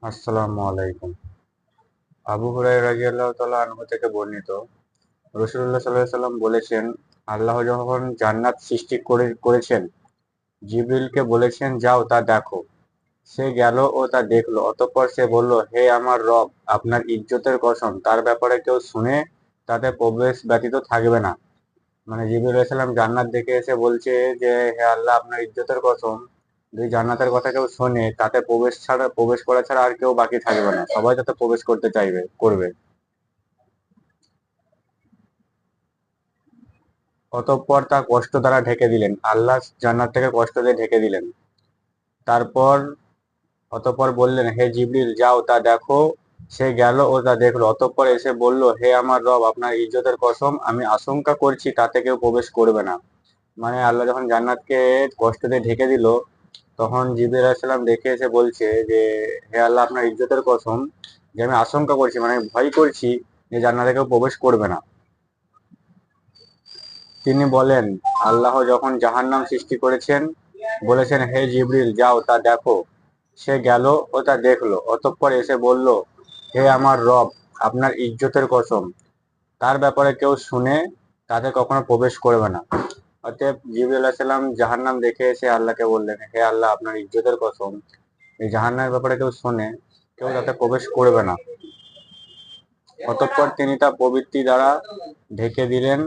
আসসালামু আলাইকুম। আবু হুরায়রা রাদিয়াল্লাহু তাআলা আনহু থেকে বর্ণিত, রাসূলুল্লাহ সাল্লাল্লাহু আলাইহি সাল্লাম বলেছেন, আল্লাহ যখন জান্নাত সৃষ্টি করেছেন, জিবরিলকে বলেছেন, যাও তা দেখো। সে গেল ও তা দেখল। অতঃপর সে বলল, হে আমার রব, আপনার ইজ্জতের কসম, তার ব্যাপারে কেউ শুনে তাতে প্রবেশ ব্যতীত থাকবে না। মানে জিবরিল আলাইহিস সালাম জান্নাত দেখে এসে বলছে যে, হে আল্লাহ, আপনার ইজ্জতের কসম, যদি জান্নাতের কথা কেউ শোনে তাতে প্রবেশ করা ছাড়া আর কেউ বাকি থাকবে না, সবাই তাতে প্রবেশ করতে করবে। অতঃপর তা কষ্ট দ্বারা ঢেকে দিলেন, আল্লাহ জান্নাত থেকে কষ্ট দিয়ে ঢেকে দিলেন। তারপর অতঃপর বললেন, হে জিবরিল, যাও তা দেখো। সে গেল ও তা দেখলো। অতঃপর এসে বলল, হে আমার রব, আপনার ইজ্জতের কসম, আমি আশঙ্কা করছি তাতে কেউ প্রবেশ করবে না। মানে আল্লাহ যখন জান্নাতকে কষ্ট দিয়ে ঢেকে দিল, তখন জিবরিল আলাইহিস সালাম দেখে এসে বলছে যে, হে আল্লাহ, আপনার ইজ্জতের কসম, যে আমি আশঙ্কা করছি, মানে ভয় করছি যে জান্নাতে কেউ প্রবেশ করবে না। তিনি বলেন, আল্লাহ যখন জাহান্নাম সৃষ্টি করেছেন, বলেছেন, হে জিবরিল, যাও তা দেখো। সে গেল ও তা দেখলো। অতঃপর এসে বলল, হে আমার রব, আপনার ইজ্জতের কসম, তার ব্যাপারে কেউ শুনে তাতে কখনো প্রবেশ করবে না। অতএব জিবরিল আলাইহিস সালাম জাহান্নাম দেখে এসে আল্লাহকে বললেন, হে আল্লাহ, আপনার ইজ্জতের কসম, এই জাহান্নামের ব্যাপারে কেউ শুনে কেউ তাতে প্রবেশ করবে না। অতঃপর তিনি তা প্রবৃত্তি দ্বারা ঢেকে দিলেন।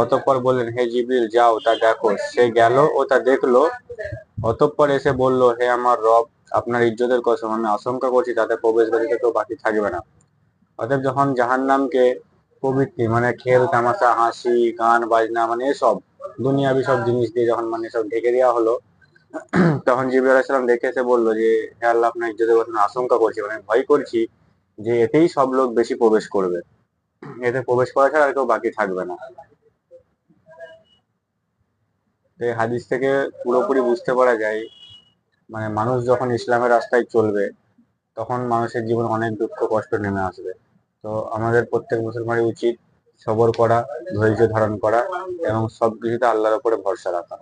অতঃপর বললেন, হে জিবরিল, যাও তা দেখো। সে গেল ও তা দেখলো। অতঃপর এসে বলল, হে আমার রব, আপনার ইজ্জতের কসম, আমি আশঙ্কা করছি তাতে প্রবেশ ব্যতীত কেউ বাকি থাকবে না। অতএব যখন জাহান্নামকে প্রবৃত্তি, মানে খেল তামাশা, হাসি, গান বাজনা, মানে এসব দুনিয়াবি সব জিনিস দিয়ে যখন মানে সব ঢেকে দেওয়া হলো, তখন জিবরিল আলাইহিস সালাম দেখে এসে বললো যে, হে আল্লাহ, আপনার ইজ্জতের কথা আশঙ্কা করছি, মানে ভয় করছি যে এতেই সব লোক বেশি প্রবেশ করবে, এতে প্রবেশ করা ছাড়া আর কেউ বাকি থাকবে না। তো এই হাদিস থেকে পুরোপুরি বুঝতে পারা যায়, মানে মানুষ যখন ইসলামের রাস্তায় চলবে, তখন মানুষের জীবনে অনেক দুঃখ কষ্ট নেমে আসবে। তো আমাদের প্রত্যেক মুসলমানের উচিত সবর করা, ধৈর্য ধারণ করা এবং সবকিছুতে আল্লাহর উপরে ভরসা রাখা।